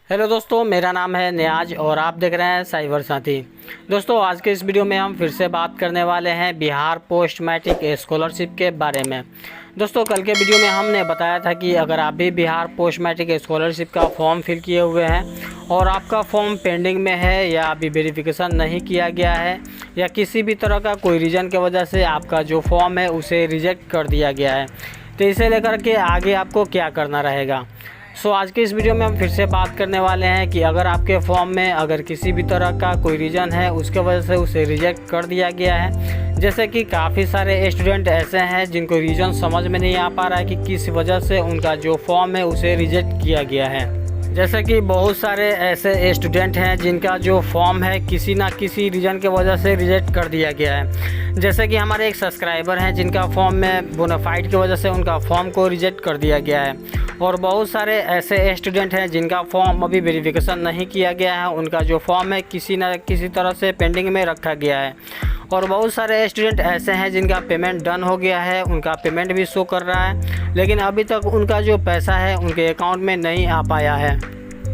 Hello दोस्तों, मेरा नाम है नियाज और आप देख रहे हैं साइबर साथी। दोस्तों, आज के इस वीडियो में हम फिर से बात करने वाले हैं बिहार पोस्ट मैट्रिक स्कॉलरशिप के बारे में। दोस्तों, कल के वीडियो में हमने बताया था कि अगर आप भी बिहार पोस्ट मैट्रिक स्कॉलरशिप का फॉर्म फिल किए हुए हैं और आपका फॉर्म पेंडिंग में है या अभी वेरिफिकेशन नहीं किया गया है या किसी भी तरह का कोई रीज़न की वजह से आपका जो फॉर्म है उसे रिजेक्ट कर दिया गया है, तो इसे लेकर के आगे आपको क्या करना रहेगा। आज के इस वीडियो में हम फिर से बात करने वाले हैं कि अगर आपके फॉर्म में अगर किसी भी तरह का कोई रीज़न है उसके वजह से उसे रिजेक्ट कर दिया गया है। जैसे कि काफ़ी सारे स्टूडेंट ऐसे हैं जिनको रीज़न समझ में नहीं आ पा रहा है कि किस वजह से उनका जो फॉर्म है उसे रिजेक्ट किया गया है। जैसे कि बहुत सारे ऐसे स्टूडेंट हैं जिनका जो फॉर्म है किसी ना किसी रीज़न की वजह से रिजेक्ट कर दिया गया है। जैसे कि हमारे एक सब्सक्राइबर हैं जिनका फॉर्म में बोनाफाइड की वजह से उनका फॉर्म को रिजेक्ट कर दिया गया है, और बहुत सारे ऐसे स्टूडेंट हैं जिनका फॉर्म अभी वेरिफिकेशन नहीं किया गया है, उनका जो फॉर्म है किसी न किसी तरह से पेंडिंग में रखा गया है। और बहुत सारे स्टूडेंट ऐसे हैं जिनका पेमेंट डन हो गया है, उनका पेमेंट भी शो कर रहा है, लेकिन अभी तक उनका जो पैसा है उनके अकाउंट में नहीं आ पाया है।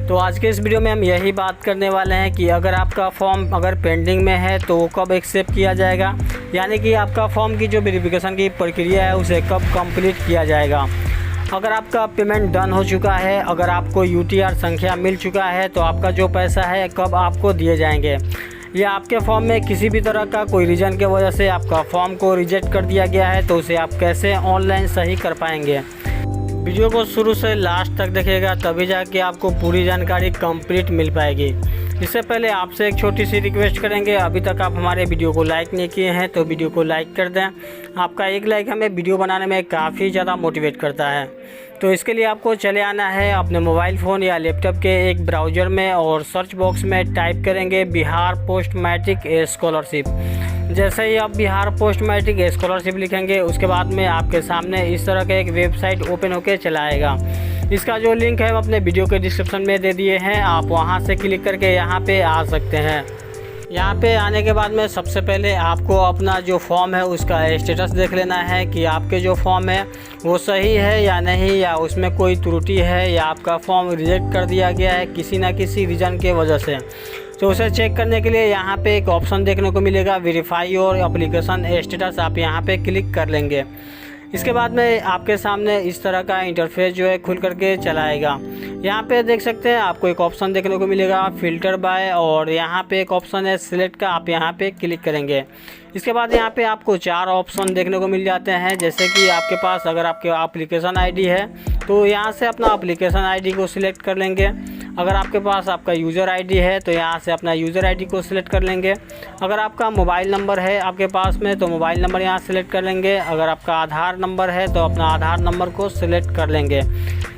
तो आज के इस वीडियो में हम यही बात करने वाले हैं कि अगर आपका फॉर्म अगर पेंडिंग में है तो वो कब एक्सेप्ट किया जाएगा, यानी कि आपका फॉर्म की जो वेरिफिकेशन की प्रक्रिया है उसे कब कंप्लीट किया जाएगा। अगर आपका पेमेंट डन हो चुका है, अगर आपको यूटीआर संख्या मिल चुका है, तो आपका जो पैसा है कब आपको दिए जाएंगे, या आपके फॉर्म में किसी भी तरह का कोई रीज़न की वजह से आपका फॉर्म को रिजेक्ट कर दिया गया है तो उसे आप कैसे ऑनलाइन सही कर पाएंगे। वीडियो को शुरू से लास्ट तक देखिएगा, तभी जाके आपको पूरी जानकारी कंप्लीट मिल पाएगी। इससे पहले आपसे एक छोटी सी रिक्वेस्ट करेंगे, अभी तक आप हमारे वीडियो को लाइक नहीं किए हैं तो वीडियो को लाइक कर दें। आपका एक लाइक हमें वीडियो बनाने में काफ़ी ज़्यादा मोटिवेट करता है। तो इसके लिए आपको चले आना है अपने मोबाइल फ़ोन या लैपटॉप के एक ब्राउज़र में और सर्च बॉक्स में टाइप करेंगे बिहार पोस्ट मैट्रिक स्कॉलरशिप। जैसे ही आप बिहार पोस्ट मैट्रिक स्कॉलरशिप लिखेंगे उसके बाद में आपके सामने इस तरह का एक वेबसाइट ओपन होकर चला आएगा। इसका जो लिंक है हम अपने वीडियो के डिस्क्रिप्शन में दे दिए हैं, आप वहां से क्लिक करके यहाँ पे आ सकते हैं। यहाँ पे आने के बाद में सबसे पहले आपको अपना जो फॉर्म है उसका स्टेटस देख लेना है कि आपके जो फॉर्म है वो सही है या नहीं, या उसमें कोई त्रुटि है, या आपका फॉर्म रिजेक्ट कर दिया गया है किसी ना किसी रीज़न के वजह से। तो उसे चेक करने के लिए यहाँ पे एक ऑप्शन देखने को मिलेगा वेरीफाई योर एप्लीकेशन स्टेटस, आप यहाँ पे क्लिक कर लेंगे। इसके बाद में आपके सामने इस तरह का इंटरफेस जो है खुल करके चला आएगा। यहाँ पे देख सकते हैं आपको एक ऑप्शन देखने को मिलेगा फिल्टर बाय, और यहाँ पे एक ऑप्शन है सिलेक्ट का, आप यहाँ पे क्लिक करेंगे। इसके बाद यहाँ पे आपको 4 ऑप्शन देखने को मिल जाते हैं। जैसे कि आपके पास अगर आपके एप्लीकेशन आईडी है तो यहाँ से अपना एप्लीकेशन आईडी को सिलेक्ट कर लेंगे। अगर आपके पास आपका यूज़र आईडी है तो यहाँ से अपना यूज़र आईडी को सिलेक्ट कर लेंगे। अगर आपका मोबाइल नंबर है आपके पास में तो मोबाइल नंबर यहाँ सिलेक्ट कर लेंगे। अगर आपका आधार नंबर है तो अपना आधार नंबर को सिलेक्ट कर लेंगे।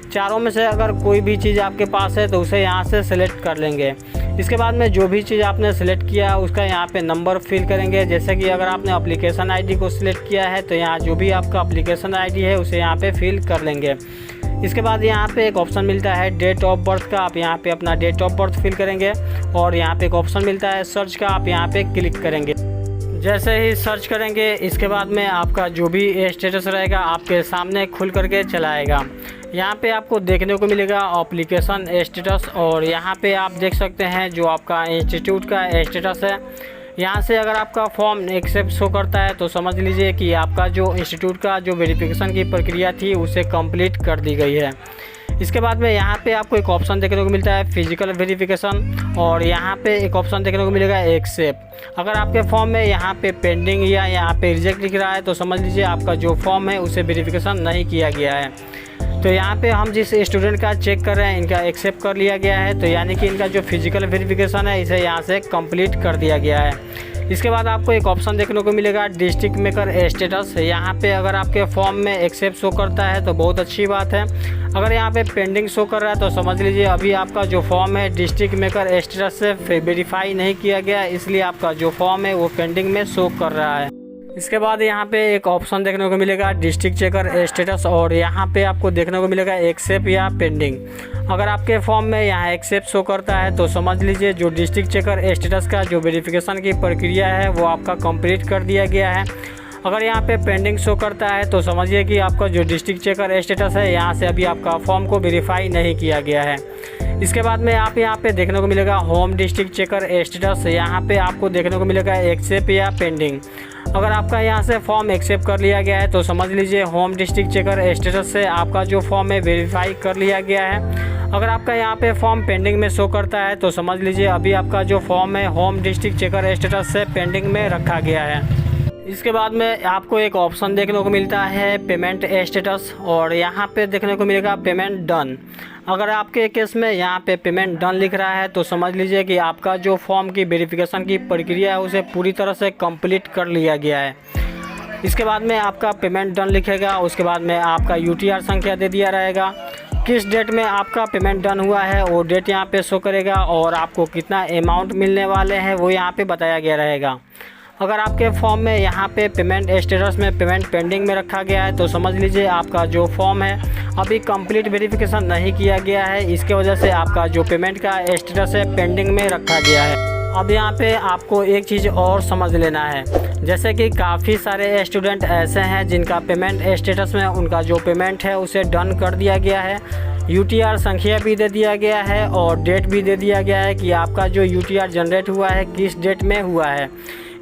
चारों में से अगर कोई भी चीज़ आपके पास है तो उसे यहाँ से सिलेक्ट कर लेंगे। इसके बाद में जो भी चीज़ आपने सिलेक्ट किया उसका यहाँ पे नंबर फिल करेंगे। जैसे कि अगर आपने एप्लीकेशन आईडी को सिलेक्ट किया है तो यहाँ जो भी आपका एप्लीकेशन आईडी है उसे यहाँ पे फिल कर लेंगे। इसके बाद यहाँ पे एक ऑप्शन मिलता है डेट ऑफ बर्थ का, आप यहाँ पे अपना डेट ऑफ बर्थ फिल करेंगे। और यहाँ पे एक ऑप्शन मिलता है सर्च का, आप यहाँ पे क्लिक करेंगे। जैसे ही सर्च करेंगे इसके बाद में आपका जो भी स्टेटस रहेगा आपके सामने खुल करके चला आएगा। यहाँ पे आपको देखने को मिलेगा एप्लीकेशन स्टेटस, और यहाँ पे आप देख सकते हैं जो आपका इंस्टीट्यूट का स्टेटस है। यहाँ से अगर आपका फॉर्म एक्सेप्ट शो करता है तो समझ लीजिए कि आपका जो इंस्टीट्यूट का जो वेरिफिकेशन की प्रक्रिया थी उसे कंप्लीट कर दी गई है। इसके बाद में यहाँ पे आपको एक ऑप्शन देखने को मिलता है फिजिकल वेरिफिकेशन, और यहाँ पे एक ऑप्शन देखने को मिलेगा एक्सेप्ट। अगर आपके फॉर्म में यहाँ पे पेंडिंग या यहाँ पे रिजेक्ट लिख रहा है तो समझ लीजिए आपका जो फॉर्म है उसे वेरिफिकेशन नहीं किया गया है। तो यहाँ पे हम जिस स्टूडेंट का चेक कर रहे हैं इनका एक्सेप्ट कर लिया गया है, तो यानी कि इनका जो फिजिकल वेरिफिकेशन है इसे यहाँ से कंप्लीट कर दिया गया है। इसके बाद आपको एक ऑप्शन देखने को मिलेगा डिस्ट्रिक्ट मेकर स्टेटस। यहाँ पे अगर आपके फॉर्म में एक्सेप्ट शो करता है तो बहुत अच्छी बात है। अगर यहाँ पे पेंडिंग शो कर रहा है तो समझ लीजिए अभी आपका जो फॉर्म है डिस्ट्रिक्ट मेकर स्टेटस से वेरीफाई नहीं किया गया, इसलिए आपका जो फॉर्म है वो पेंडिंग में शो कर रहा है। इसके बाद यहाँ पे एक ऑप्शन देखने को मिलेगा डिस्ट्रिक्ट चेकर स्टेटस, और यहाँ पे आपको देखने को मिलेगा एक्सेप्ट या पेंडिंग। अगर आपके फॉर्म में यहाँ एक्सेप्ट शो करता है तो समझ लीजिए जो डिस्ट्रिक्ट चेकर स्टेटस का जो वेरिफिकेशन की प्रक्रिया है वो आपका कंप्लीट कर दिया गया है। अगर यहाँ पे पेंडिंग शो करता है तो समझिए कि आपका जो डिस्ट्रिक्ट चेकर स्टेटस है यहाँ से अभी आपका फॉर्म को वेरीफाई नहीं किया गया है। इसके बाद में आप यहाँ पे देखने को मिलेगा होम डिस्ट्रिक्ट चेकर स्टेटस। यहाँ पे आपको देखने को मिलेगा एक्सेप्ट या पेंडिंग। अगर आपका यहाँ से फॉर्म एक्सेप्ट कर लिया गया है तो समझ लीजिए होम डिस्ट्रिक्ट चेकर स्टेटस से आपका जो फॉर्म है वेरीफाई कर लिया गया है। अगर आपका यहाँ पे फॉर्म पेंडिंग में शो करता है तो समझ लीजिए अभी आपका जो फॉर्म है होम डिस्ट्रिक्ट चेकर स्टेटस से पेंडिंग में रखा गया है। इसके बाद में आपको एक ऑप्शन देखने को मिलता है पेमेंट स्टेटस, और यहाँ पे देखने को मिलेगा पेमेंट डन। अगर आपके केस में यहाँ पे पेमेंट डन लिख रहा है तो समझ लीजिए कि आपका जो फॉर्म की वेरिफिकेशन की प्रक्रिया है उसे पूरी तरह से कंप्लीट कर लिया गया है। इसके बाद में आपका पेमेंट डन लिखेगा, उसके बाद में आपका UTR संख्या दे दिया रहेगा। किस डेट में आपका पेमेंट डन हुआ है वो डेट यहाँ पे शो करेगा, और आपको कितना अमाउंट मिलने वाले हैं वो यहाँ पे बताया गया रहेगा। अगर आपके फॉर्म में यहाँ पे पेमेंट स्टेटस में पेमेंट पेंडिंग में रखा गया है तो समझ लीजिए आपका जो फॉर्म है अभी कंप्लीट वेरिफिकेशन नहीं किया गया है, इसके वजह से आपका जो पेमेंट का स्टेटस है पेंडिंग में रखा गया है। अब यहाँ पे आपको एक चीज़ और समझ लेना है, जैसे कि काफ़ी सारे स्टूडेंट ऐसे हैं जिनका पेमेंट स्टेटस में उनका जो पेमेंट है उसे डन कर दिया गया है, UTR संख्या भी दे दिया गया है और डेट भी दे दिया गया है कि आपका जो UTR जनरेट हुआ है किस डेट में हुआ है।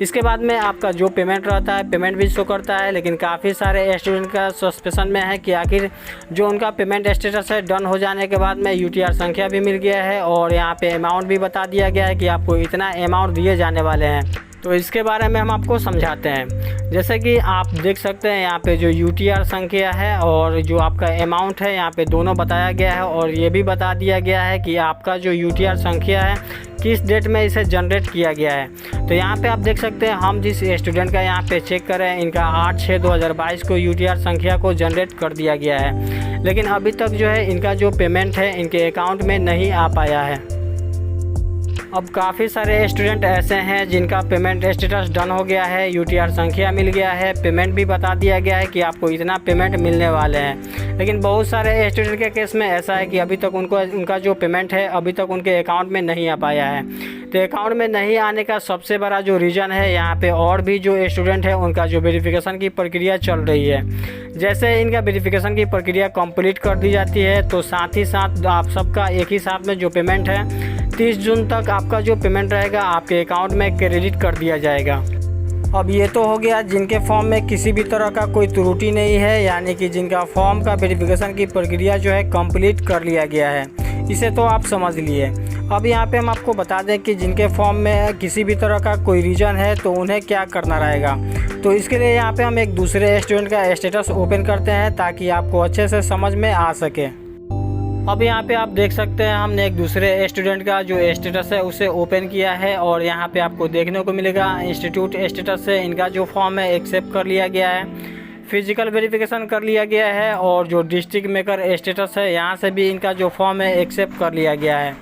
इसके बाद में आपका जो पेमेंट रहता है पेमेंट भी शो करता है, लेकिन काफ़ी सारे स्टूडेंट का सस्पेंशन में है कि आखिर जो उनका पेमेंट स्टेटस है डन हो जाने के बाद में UTR संख्या भी मिल गया है और यहाँ पे अमाउंट भी बता दिया गया है कि आपको इतना अमाउंट दिए जाने वाले हैं। तो इसके बारे में हम आपको समझाते हैं। जैसे कि आप देख सकते हैं यहाँ पे जो UTR संख्या है और जो आपका अमाउंट है यहाँ पे दोनों बताया गया है, और ये भी बता दिया गया है कि आपका जो UTR संख्या है किस डेट में इसे जनरेट किया गया है। तो यहाँ पे आप देख सकते हैं हम जिस स्टूडेंट का यहाँ पे चेक करें इनका 8/6/2022 को UTR संख्या को जनरेट कर दिया गया है, लेकिन अभी तक जो है इनका जो पेमेंट है इनके अकाउंट में नहीं आ पाया है। अब काफ़ी सारे स्टूडेंट ऐसे हैं जिनका पेमेंट स्टेटस डन हो गया है, UTR संख्या मिल गया है, पेमेंट भी बता दिया गया है कि आपको इतना पेमेंट मिलने वाले हैं, लेकिन बहुत सारे स्टूडेंट के केस में ऐसा है कि अभी तक उनका जो पेमेंट है अभी तक उनके अकाउंट में नहीं आ पाया है। तो अकाउंट में नहीं आने का सबसे बड़ा जो रीज़न है यहाँ पे और भी जो स्टूडेंट है उनका जो वेरिफिकेशन की प्रक्रिया चल रही है। जैसे इनका वेरिफिकेशन की प्रक्रिया कंप्लीट कर दी जाती है तो साथ ही साथ आप सबका एक ही साथ में जो पेमेंट है 30 जून तक आपका जो पेमेंट रहेगा आपके अकाउंट में क्रेडिट कर दिया जाएगा। अब ये तो हो गया जिनके फॉर्म में किसी भी तरह का कोई त्रुटि नहीं है, यानी कि जिनका फॉर्म का वेरिफिकेशन की प्रक्रिया जो है कंप्लीट कर लिया गया है, इसे तो आप समझ लिए। अब यहाँ पे हम आपको बता दें कि जिनके फॉर्म में किसी भी तरह का कोई रीज़न है तो उन्हें क्या करना रहेगा। तो इसके लिए यहाँ पे हम एक दूसरे स्टूडेंट का स्टेटस ओपन करते हैं ताकि आपको अच्छे से समझ में आ सके। अब यहाँ पे आप देख सकते हैं हमने एक दूसरे स्टूडेंट का जो स्टेटस है उसे ओपन किया है, और यहाँ पे आपको देखने को मिलेगा इंस्टीट्यूट स्टेटस से इनका जो फॉर्म है एक्सेप्ट कर लिया गया है, फिजिकल वेरिफिकेशन कर लिया गया है, और जो डिस्ट्रिक्ट मेकर स्टेटस है यहाँ से भी इनका जो फॉर्म है एक्सेप्ट कर लिया गया है।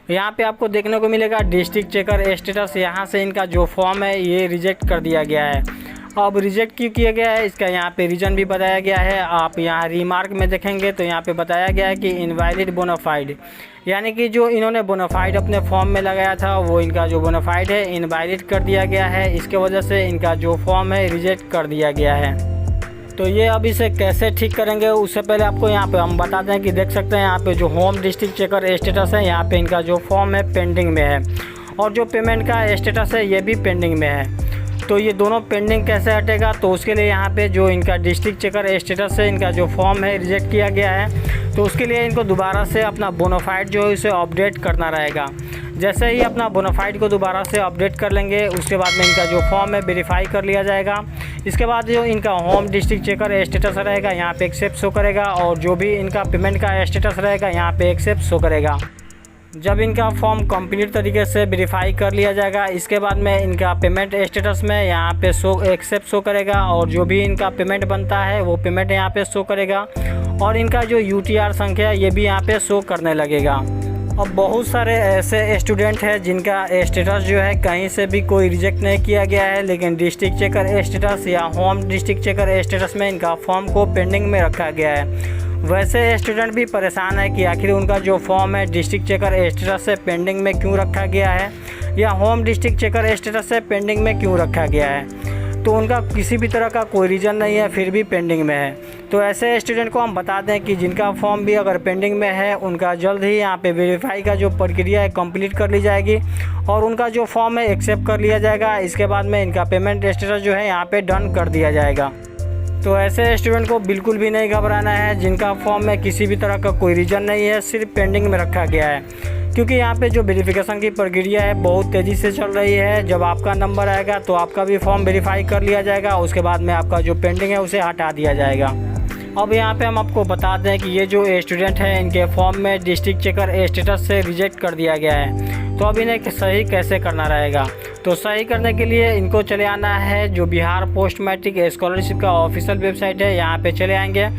यहाँ पे आपको देखने को मिलेगा डिस्ट्रिक्ट चेकर स्टेटस, यहाँ से इनका जो फॉर्म है ये रिजेक्ट कर दिया गया है। अब रिजेक्ट क्यों किया गया है इसका यहाँ पे रीज़न भी बताया गया है। आप यहाँ रिमार्क में देखेंगे तो यहाँ पे बताया गया है कि इनवैलिड बोनाफाइड, यानी कि जो इन्होंने बोनाफाइड अपने फॉर्म में लगाया था वो इनका जो बोनाफाइड है इनवैलिड कर दिया गया है, इसके वजह से इनका जो फॉर्म है रिजेक्ट कर दिया गया है। तो ये अब इसे कैसे ठीक करेंगे उससे पहले आपको यहाँ पे हम बता दें कि देख सकते हैं यहाँ पे जो होम डिस्ट्रिक्ट चेकर स्टेटस है यहाँ पे इनका जो फॉर्म है पेंडिंग में है, और जो पेमेंट का स्टेटस है ये भी पेंडिंग में है। तो ये दोनों पेंडिंग कैसे हटेगा, तो उसके लिए यहाँ पे जो इनका डिस्ट्रिक्ट चेकर स्टेटस है इनका जो फॉर्म है रिजेक्ट किया गया है, तो उसके लिए इनको दोबारा से अपना बोनाफाइड जो है उसे अपडेट करना रहेगा। जैसे ही अपना बोनाफाइड को दोबारा से अपडेट कर लेंगे उसके बाद में इनका जो फॉर्म है वेरीफाई कर लिया जाएगा। इसके बाद जो इनका होम डिस्ट्रिक्ट चेकर स्टेटस रहेगा यहाँ पे एक्सेप्ट शो करेगा, और जो भी इनका पेमेंट का स्टेटस रहेगा यहाँ पे एक्सेप्ट शो करेगा। जब इनका फॉर्म कंप्लीट तरीके से वेरीफाई कर लिया जाएगा इसके बाद में इनका पेमेंट स्टेटस में यहाँ पे एक्सेप्ट शो करेगा, और जो भी इनका पेमेंट बनता है वो पेमेंट यहाँ पे शो करेगा, और इनका जो UTR संख्या ये भी यहाँ पे शो करने लगेगा। अब बहुत सारे ऐसे स्टूडेंट हैं जिनका स्टेटस जो है कहीं से भी कोई रिजेक्ट नहीं किया गया है, लेकिन डिस्ट्रिक्ट चेकर स्टेटस या होम डिस्ट्रिक्ट चेकर स्टेटस में इनका फॉर्म को पेंडिंग में रखा गया है। वैसे स्टूडेंट भी परेशान है कि आखिर उनका जो फॉर्म है डिस्ट्रिक्ट चेकर स्टेटस से पेंडिंग में क्यों रखा गया है, या होम डिस्ट्रिक्ट चेकर स्टेटस से पेंडिंग में क्यों रखा गया है। तो उनका किसी भी तरह का कोई रीज़न नहीं है, फिर भी पेंडिंग में है। तो ऐसे स्टूडेंट को हम बता दें कि जिनका फॉर्म भी अगर पेंडिंग में है, उनका जल्द ही यहाँ पे वेरीफाई का जो प्रक्रिया है कंप्लीट कर ली जाएगी और उनका जो फॉर्म है एक्सेप्ट कर लिया जाएगा। इसके बाद में इनका पेमेंट स्टेटस जो है यहाँ पे डन कर दिया जाएगा। तो ऐसे स्टूडेंट को बिल्कुल भी नहीं घबराना है जिनका फॉर्म में किसी भी तरह का कोई रीज़न नहीं है, सिर्फ पेंडिंग में रखा गया है, क्योंकि यहाँ पे जो वेरिफिकेशन की प्रक्रिया है बहुत तेज़ी से चल रही है। जब आपका नंबर आएगा तो आपका भी फॉर्म वेरीफाई कर लिया जाएगा, उसके बाद में आपका जो पेंडिंग है उसे हटा दिया जाएगा। अब यहाँ पे हम आपको बता दें कि ये जो स्टूडेंट हैं इनके फॉर्म में डिस्ट्रिक्ट चेकर स्टेटस से रिजेक्ट कर दिया गया है, तो अब इन्हें सही कैसे करना रहेगा। तो सही करने के लिए इनको चले आना है जो बिहार पोस्ट मैट्रिक स्कॉलरशिप का ऑफिशियल वेबसाइट है, यहाँ पे चले आएंगे।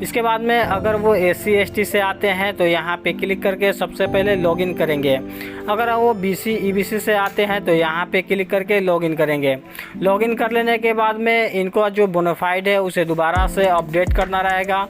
इसके बाद में अगर वो SC ST से आते हैं तो यहाँ पे क्लिक करके सबसे पहले लॉगिन करेंगे। अगर वो BC EBC से आते हैं तो यहाँ पे क्लिक करके लॉगिन करेंगे। लॉगिन कर लेने के बाद में इनको जो बोनाफाइड है उसे दोबारा से अपडेट करना रहेगा।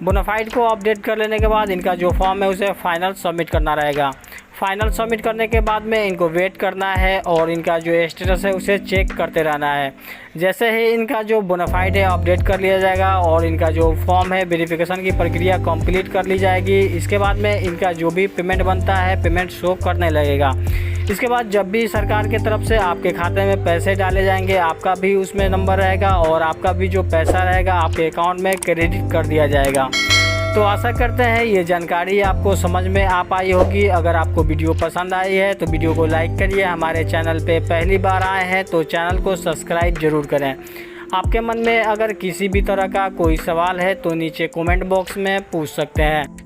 बोनाफाइड को अपडेट कर लेने के बाद इनका जो फॉर्म है उसे फाइनल सबमिट करना रहेगा। फाइनल सबमिट करने के बाद में इनको वेट करना है और इनका जो स्टेटस है उसे चेक करते रहना है। जैसे ही इनका जो बोनाफाइड है अपडेट कर लिया जाएगा और इनका जो फॉर्म है वेरिफिकेशन की प्रक्रिया कंप्लीट कर ली जाएगी। इसके बाद में इनका जो भी पेमेंट बनता है पेमेंट शो करने लगेगा। इसके बाद जब भी सरकार की तरफ से आपके खाते में पैसे डाले जाएंगे, आपका भी उसमें नंबर रहेगा और आपका भी जो पैसा रहेगा आपके अकाउंट में क्रेडिट कर दिया जाएगा। तो आशा करते हैं ये जानकारी आपको समझ में आ पाई होगी। अगर आपको वीडियो पसंद आई है तो वीडियो को लाइक करिए। हमारे चैनल पे पहली बार आए हैं तो चैनल को सब्सक्राइब ज़रूर करें। आपके मन में अगर किसी भी तरह का कोई सवाल है तो नीचे कमेंट बॉक्स में पूछ सकते हैं।